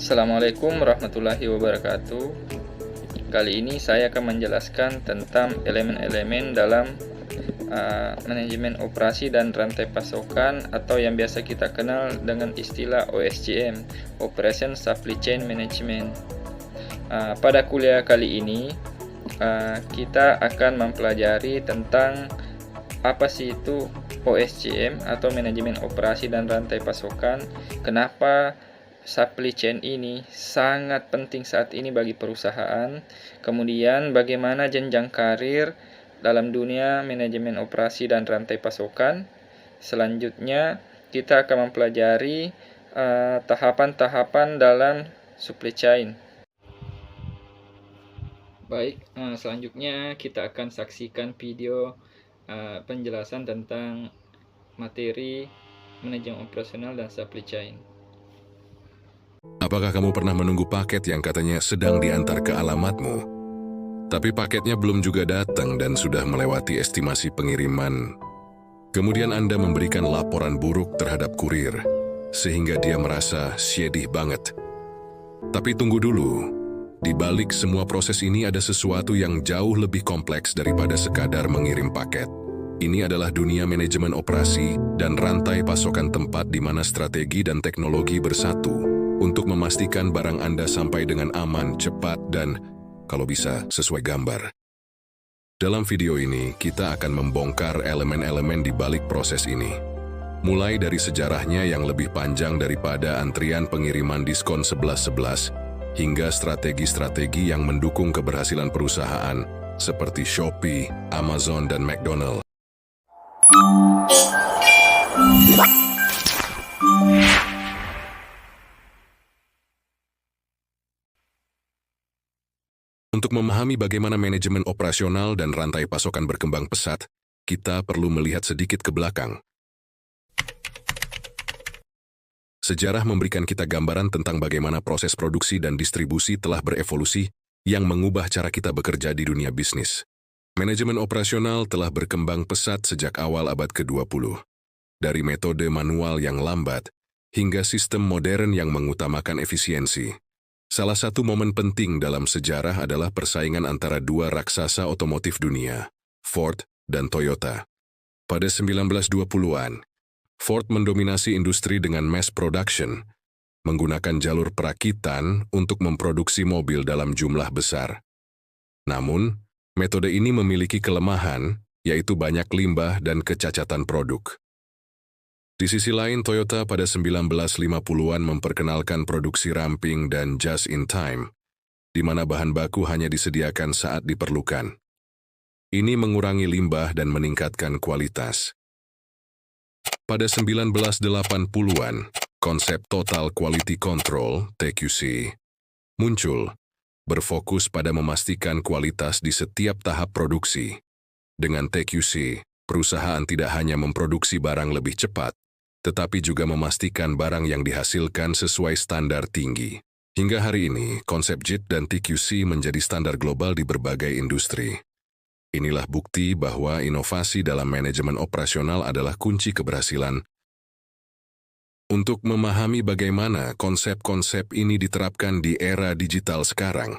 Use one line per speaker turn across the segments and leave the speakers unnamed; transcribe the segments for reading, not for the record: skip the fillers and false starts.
Assalamualaikum warahmatullahi wabarakatuh. Kali ini saya akan menjelaskan tentang elemen-elemen dalam manajemen operasi dan rantai pasokan, atau yang biasa kita kenal dengan istilah OSCM, Operation Supply Chain Management. Pada kuliah kali ini kita akan mempelajari tentang apa sih itu OSCM atau manajemen operasi dan rantai pasokan, kenapa supply chain ini sangat penting saat ini bagi perusahaan, kemudian bagaimana jenjang karir dalam dunia manajemen operasi dan rantai pasokan. Selanjutnya kita akan mempelajari tahapan-tahapan dalam supply chain. Baik, selanjutnya kita akan saksikan video penjelasan tentang materi manajemen operasional dan supply chain.
Apakah kamu pernah menunggu paket yang katanya sedang diantar ke alamatmu, tapi paketnya belum juga datang dan sudah melewati estimasi pengiriman? Kemudian Anda memberikan laporan buruk terhadap kurir, sehingga dia merasa syedih banget. Tapi tunggu dulu, di balik semua proses ini ada sesuatu yang jauh lebih kompleks daripada sekadar mengirim paket. Ini adalah dunia manajemen operasi dan rantai pasokan, tempat di mana strategi dan teknologi bersatu untuk memastikan barang Anda sampai dengan aman, cepat, dan kalau bisa sesuai gambar. Dalam video ini, kita akan membongkar elemen-elemen di balik proses ini. Mulai dari sejarahnya yang lebih panjang daripada antrian pengiriman diskon 11.11, hingga strategi-strategi yang mendukung keberhasilan perusahaan seperti Shopee, Amazon, dan McDonald's. Untuk memahami bagaimana manajemen operasional dan rantai pasokan berkembang pesat, kita perlu melihat sedikit ke belakang. Sejarah memberikan kita gambaran tentang bagaimana proses produksi dan distribusi telah berevolusi yang mengubah cara kita bekerja di dunia bisnis. Manajemen operasional telah berkembang pesat sejak awal abad ke-20. Dari metode manual yang lambat hingga sistem modern yang mengutamakan efisiensi. Salah satu momen penting dalam sejarah adalah persaingan antara dua raksasa otomotif dunia, Ford dan Toyota. Pada 1920-an, Ford mendominasi industri dengan mass production, menggunakan jalur perakitan untuk memproduksi mobil dalam jumlah besar. Namun, metode ini memiliki kelemahan, yaitu banyak limbah dan kecacatan produk. Di sisi lain, Toyota pada 1950-an memperkenalkan produksi ramping dan just in time, di mana bahan baku hanya disediakan saat diperlukan. Ini mengurangi limbah dan meningkatkan kualitas. Pada 1980-an, konsep Total Quality Control (TQC) muncul, berfokus pada memastikan kualitas di setiap tahap produksi. Dengan TQC, perusahaan tidak hanya memproduksi barang lebih cepat, tetapi juga memastikan barang yang dihasilkan sesuai standar tinggi. Hingga hari ini, konsep JIT dan TQC menjadi standar global di berbagai industri. Inilah bukti bahwa inovasi dalam manajemen operasional adalah kunci keberhasilan. Untuk memahami bagaimana konsep-konsep ini diterapkan di era digital sekarang,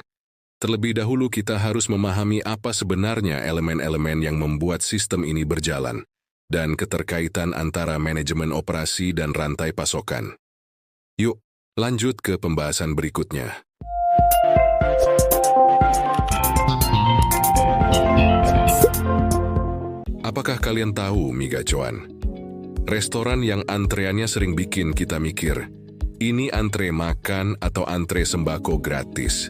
terlebih dahulu kita harus memahami apa sebenarnya elemen-elemen yang membuat sistem ini berjalan, dan keterkaitan antara manajemen operasi dan rantai pasokan. Yuk, lanjut ke pembahasan berikutnya. Apakah kalian tahu mie gacoan? Restoran yang antreannya sering bikin kita mikir, ini antre makan atau antre sembako gratis.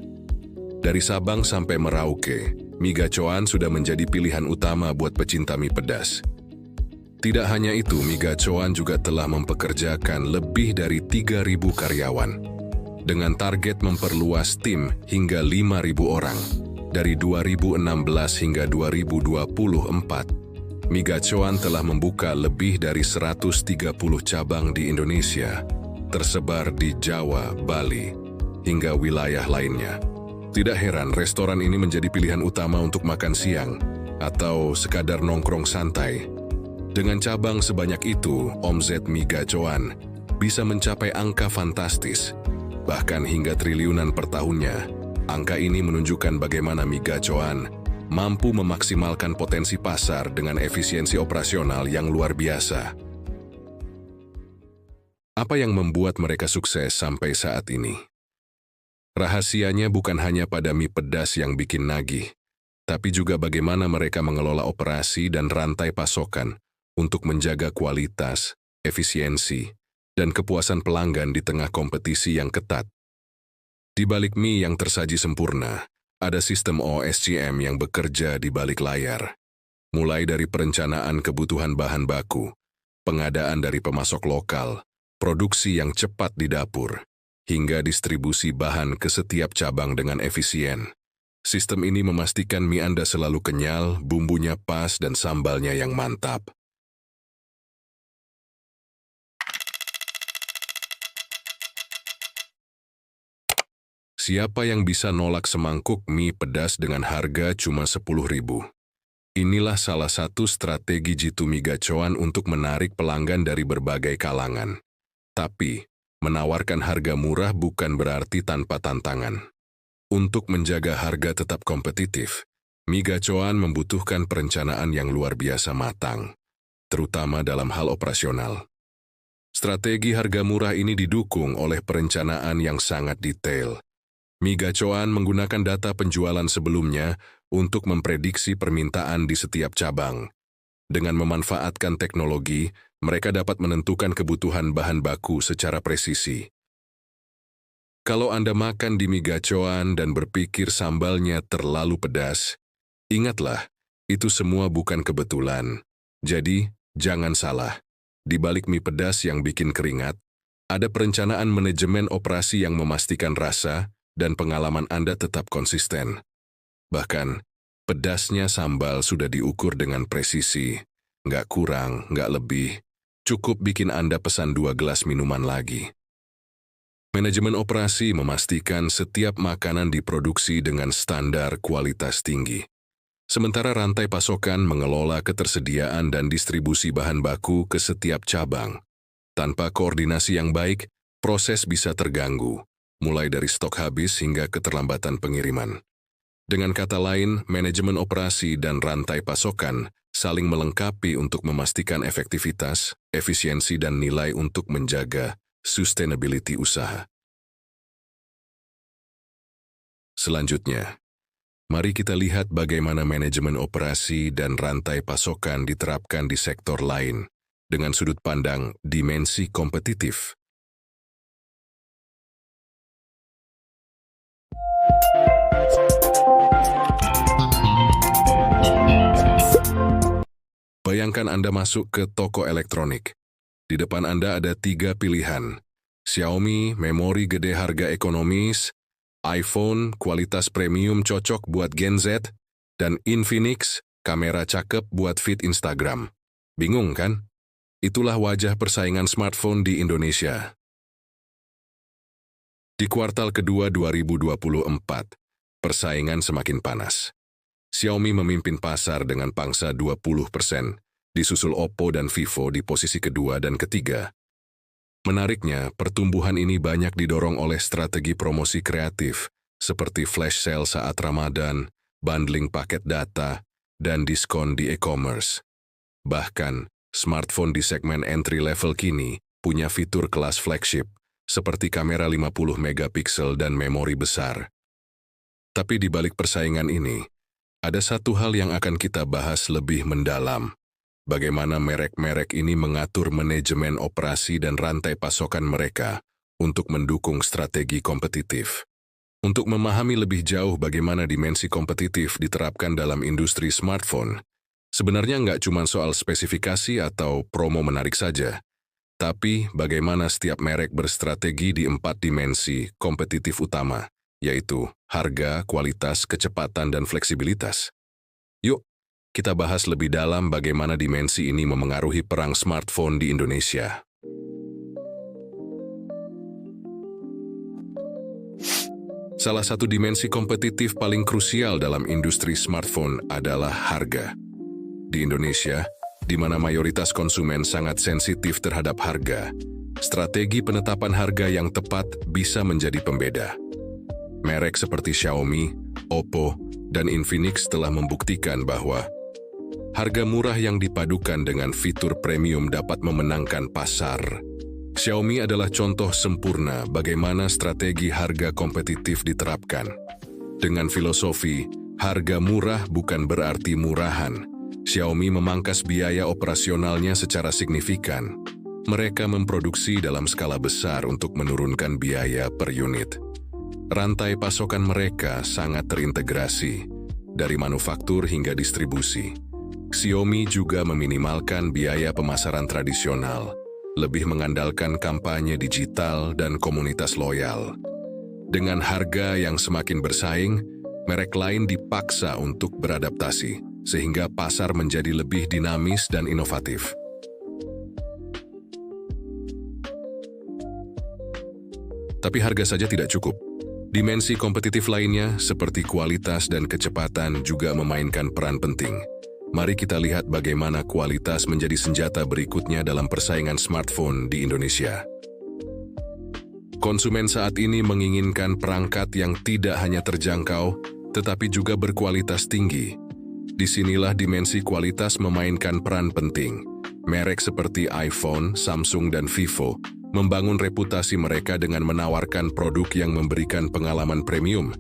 Dari Sabang sampai Merauke, mie gacoan sudah menjadi pilihan utama buat pecinta mie pedas. Tidak hanya itu, mie gacoan juga telah mempekerjakan lebih dari 3.000 karyawan, dengan target memperluas tim hingga 5.000 orang. Dari 2016 hingga 2024, mie gacoan telah membuka lebih dari 130 cabang di Indonesia, tersebar di Jawa, Bali, hingga wilayah lainnya. Tidak heran restoran ini menjadi pilihan utama untuk makan siang atau sekadar nongkrong santai. Dengan cabang sebanyak itu, omset mie gacoan bisa mencapai angka fantastis, bahkan hingga triliunan per tahunnya. Angka ini menunjukkan bagaimana Mi Gacuan mampu memaksimalkan potensi pasar dengan efisiensi operasional yang luar biasa. Apa yang membuat mereka sukses sampai saat ini? Rahasianya bukan hanya pada mie pedas yang bikin nagih, tapi juga bagaimana mereka mengelola operasi dan rantai pasokan untuk menjaga kualitas, efisiensi, dan kepuasan pelanggan di tengah kompetisi yang ketat. Di balik mie yang tersaji sempurna, ada sistem OSCM yang bekerja di balik layar. Mulai dari perencanaan kebutuhan bahan baku, pengadaan dari pemasok lokal, produksi yang cepat di dapur, hingga distribusi bahan ke setiap cabang dengan efisien. Sistem ini memastikan mie Anda selalu kenyal, bumbunya pas, dan sambalnya yang mantap. Siapa yang bisa nolak semangkuk mie pedas dengan harga cuma 10.000? Inilah salah satu strategi Jitu Mi Gacuan untuk menarik pelanggan dari berbagai kalangan. Tapi, menawarkan harga murah bukan berarti tanpa tantangan. Untuk menjaga harga tetap kompetitif, Mi Gacuan membutuhkan perencanaan yang luar biasa matang, terutama dalam hal operasional. Strategi harga murah ini didukung oleh perencanaan yang sangat detail. Mi Gacuan menggunakan data penjualan sebelumnya untuk memprediksi permintaan di setiap cabang. Dengan memanfaatkan teknologi, mereka dapat menentukan kebutuhan bahan baku secara presisi. Kalau Anda makan di Mi Gacuan dan berpikir sambalnya terlalu pedas, ingatlah, itu semua bukan kebetulan. Jadi, jangan salah. Di balik mie pedas yang bikin keringat, ada perencanaan manajemen operasi yang memastikan rasa dan pengalaman Anda tetap konsisten. Bahkan, pedasnya sambal sudah diukur dengan presisi. Nggak kurang, nggak lebih. Cukup bikin Anda pesan 2 gelas minuman lagi. Manajemen operasi memastikan setiap makanan diproduksi dengan standar kualitas tinggi. Sementara rantai pasokan mengelola ketersediaan dan distribusi bahan baku ke setiap cabang. Tanpa koordinasi yang baik, proses bisa terganggu, mulai dari stok habis hingga keterlambatan pengiriman. Dengan kata lain, manajemen operasi dan rantai pasokan saling melengkapi untuk memastikan efektivitas, efisiensi, dan nilai untuk menjaga sustainability usaha. Selanjutnya, mari kita lihat bagaimana manajemen operasi dan rantai pasokan diterapkan di sektor lain dengan sudut pandang dimensi kompetitif. Bayangkan Anda masuk ke toko elektronik. Di depan Anda ada 3 pilihan. Xiaomi, memori gede harga ekonomis, iPhone, kualitas premium cocok buat Gen Z, dan Infinix, kamera cakep buat feed Instagram. Bingung kan? Itulah wajah persaingan smartphone di Indonesia. Di kuartal kedua 2024, persaingan semakin panas. Xiaomi memimpin pasar dengan pangsa 20%, disusul Oppo dan Vivo di posisi kedua dan ketiga. Menariknya, pertumbuhan ini banyak didorong oleh strategi promosi kreatif, seperti flash sale saat Ramadan, bundling paket data, dan diskon di e-commerce. Bahkan, smartphone di segmen entry level kini punya fitur kelas flagship, seperti kamera 50 megapiksel dan memori besar. Tapi di balik persaingan ini, ada satu hal yang akan kita bahas lebih mendalam. Bagaimana merek-merek ini mengatur manajemen operasi dan rantai pasokan mereka untuk mendukung strategi kompetitif. Untuk memahami lebih jauh bagaimana dimensi kompetitif diterapkan dalam industri smartphone, sebenarnya nggak cuma soal spesifikasi atau promo menarik saja, tapi bagaimana setiap merek berstrategi di 4 dimensi kompetitif utama, yaitu harga, kualitas, kecepatan, dan fleksibilitas. Yuk, kita bahas lebih dalam bagaimana dimensi ini memengaruhi perang smartphone di Indonesia. Salah satu dimensi kompetitif paling krusial dalam industri smartphone adalah harga. Di Indonesia, di mana mayoritas konsumen sangat sensitif terhadap harga, strategi penetapan harga yang tepat bisa menjadi pembeda. Merek seperti Xiaomi, Oppo, dan Infinix telah membuktikan bahwa harga murah yang dipadukan dengan fitur premium dapat memenangkan pasar. Xiaomi adalah contoh sempurna bagaimana strategi harga kompetitif diterapkan. Dengan filosofi, harga murah bukan berarti murahan. Xiaomi memangkas biaya operasionalnya secara signifikan. Mereka memproduksi dalam skala besar untuk menurunkan biaya per unit. Rantai pasokan mereka sangat terintegrasi, dari manufaktur hingga distribusi. Xiaomi juga meminimalkan biaya pemasaran tradisional, lebih mengandalkan kampanye digital dan komunitas loyal. Dengan harga yang semakin bersaing, merek lain dipaksa untuk beradaptasi, sehingga pasar menjadi lebih dinamis dan inovatif. Tapi harga saja tidak cukup. Dimensi kompetitif lainnya, seperti kualitas dan kecepatan, juga memainkan peran penting. Mari kita lihat bagaimana kualitas menjadi senjata berikutnya dalam persaingan smartphone di Indonesia. Konsumen saat ini menginginkan perangkat yang tidak hanya terjangkau, tetapi juga berkualitas tinggi. Disinilah dimensi kualitas memainkan peran penting. Merek seperti iPhone, Samsung, dan Vivo membangun reputasi mereka dengan menawarkan produk yang memberikan pengalaman premium,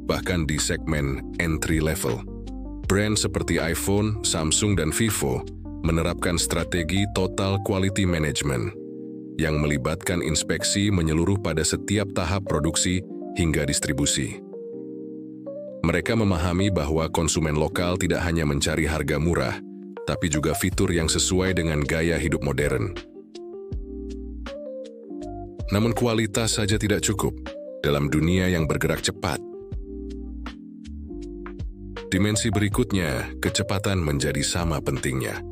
bahkan di segmen entry level. Brand seperti iPhone, Samsung, dan Vivo menerapkan strategi total quality management yang melibatkan inspeksi menyeluruh pada setiap tahap produksi hingga distribusi. Mereka memahami bahwa konsumen lokal tidak hanya mencari harga murah, tapi juga fitur yang sesuai dengan gaya hidup modern. Namun kualitas saja tidak cukup dalam dunia yang bergerak cepat. Dimensi berikutnya, kecepatan menjadi sama pentingnya.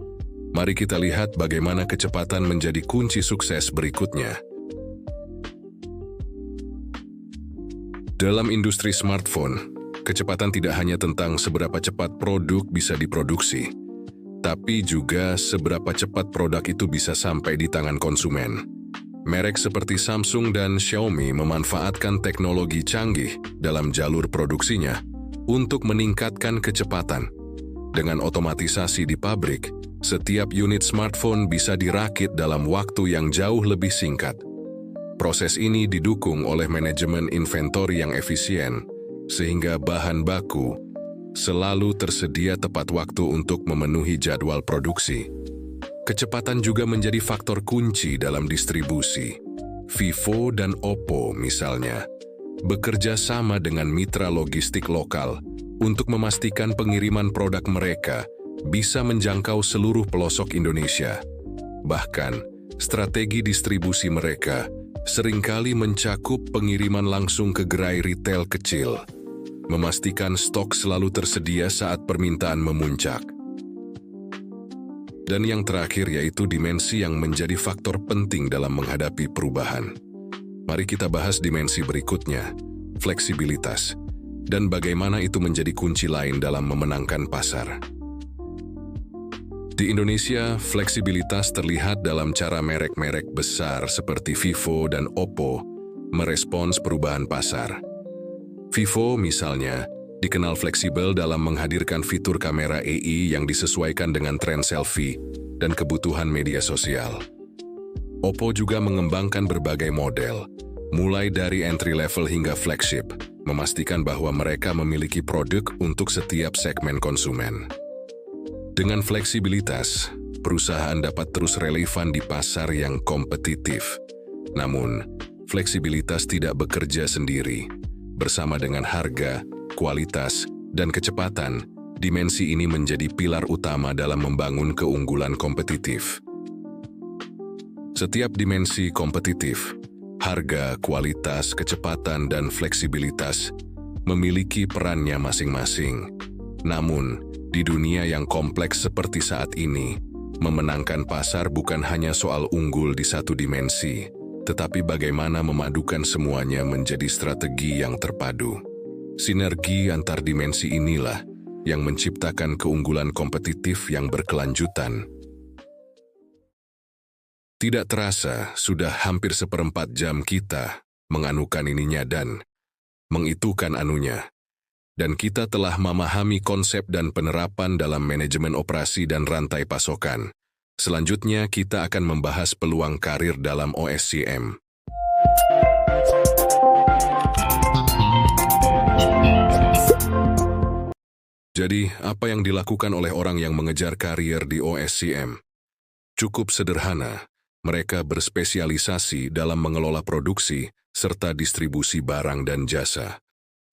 Mari kita lihat bagaimana kecepatan menjadi kunci sukses berikutnya. Dalam industri smartphone, kecepatan tidak hanya tentang seberapa cepat produk bisa diproduksi, tapi juga seberapa cepat produk itu bisa sampai di tangan konsumen. Merek seperti Samsung dan Xiaomi memanfaatkan teknologi canggih dalam jalur produksinya untuk meningkatkan kecepatan. Dengan otomatisasi di pabrik, setiap unit smartphone bisa dirakit dalam waktu yang jauh lebih singkat. Proses ini didukung oleh manajemen inventory yang efisien, sehingga bahan baku selalu tersedia tepat waktu untuk memenuhi jadwal produksi. Kecepatan juga menjadi faktor kunci dalam distribusi. Vivo dan Oppo misalnya bekerja sama dengan mitra logistik lokal untuk memastikan pengiriman produk mereka bisa menjangkau seluruh pelosok Indonesia. Bahkan, strategi distribusi mereka seringkali mencakup pengiriman langsung ke gerai retail kecil, memastikan stok selalu tersedia saat permintaan memuncak. Dan yang terakhir yaitu dimensi yang menjadi faktor penting dalam menghadapi perubahan. Mari kita bahas dimensi berikutnya, fleksibilitas, dan bagaimana itu menjadi kunci lain dalam memenangkan pasar. Di Indonesia, fleksibilitas terlihat dalam cara merek-merek besar seperti Vivo dan Oppo merespons perubahan pasar. Vivo misalnya dikenal fleksibel dalam menghadirkan fitur kamera AI yang disesuaikan dengan tren selfie dan kebutuhan media sosial. Oppo juga mengembangkan berbagai model, mulai dari entry level hingga flagship, memastikan bahwa mereka memiliki produk untuk setiap segmen konsumen. Dengan fleksibilitas, perusahaan dapat terus relevan di pasar yang kompetitif. Namun, fleksibilitas tidak bekerja sendiri. Bersama dengan harga, kualitas, dan kecepatan, dimensi ini menjadi pilar utama dalam membangun keunggulan kompetitif. Setiap dimensi kompetitif, harga, kualitas, kecepatan, dan fleksibilitas memiliki perannya masing-masing. Namun, di dunia yang kompleks seperti saat ini, memenangkan pasar bukan hanya soal unggul di satu dimensi, tetapi bagaimana memadukan semuanya menjadi strategi yang terpadu. Sinergi antar dimensi inilah yang menciptakan keunggulan kompetitif yang berkelanjutan. Tidak terasa, sudah hampir 1/4 jam kita menganukan ininya dan mengitukan anunya. Dan kita telah memahami konsep dan penerapan dalam manajemen operasi dan rantai pasokan. Selanjutnya, kita akan membahas peluang karir dalam OSCM. Jadi, apa yang dilakukan oleh orang yang mengejar karier di OSCM? Cukup sederhana. Mereka berspesialisasi dalam mengelola produksi serta distribusi barang dan jasa.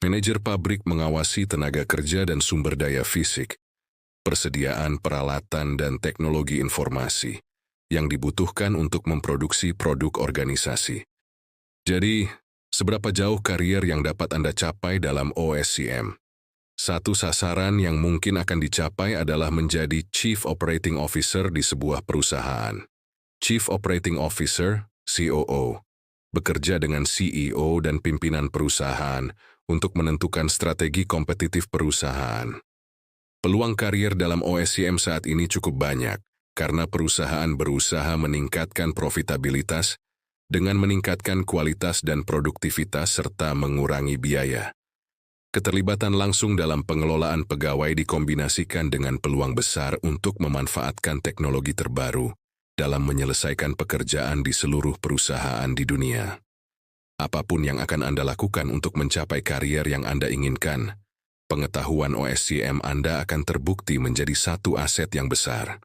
Manajer pabrik mengawasi tenaga kerja dan sumber daya fisik, persediaan peralatan dan teknologi informasi yang dibutuhkan untuk memproduksi produk organisasi. Jadi, seberapa jauh karier yang dapat Anda capai dalam OSCM? Satu sasaran yang mungkin akan dicapai adalah menjadi Chief Operating Officer di sebuah perusahaan. Chief Operating Officer, COO, bekerja dengan CEO dan pimpinan perusahaan untuk menentukan strategi kompetitif perusahaan. Peluang karier dalam OSCM saat ini cukup banyak, karena perusahaan berusaha meningkatkan profitabilitas dengan meningkatkan kualitas dan produktivitas serta mengurangi biaya. Keterlibatan langsung dalam pengelolaan pegawai dikombinasikan dengan peluang besar untuk memanfaatkan teknologi terbaru dalam menyelesaikan pekerjaan di seluruh perusahaan di dunia. Apapun yang akan Anda lakukan untuk mencapai karier yang Anda inginkan, pengetahuan OSCM Anda akan terbukti menjadi satu aset yang besar.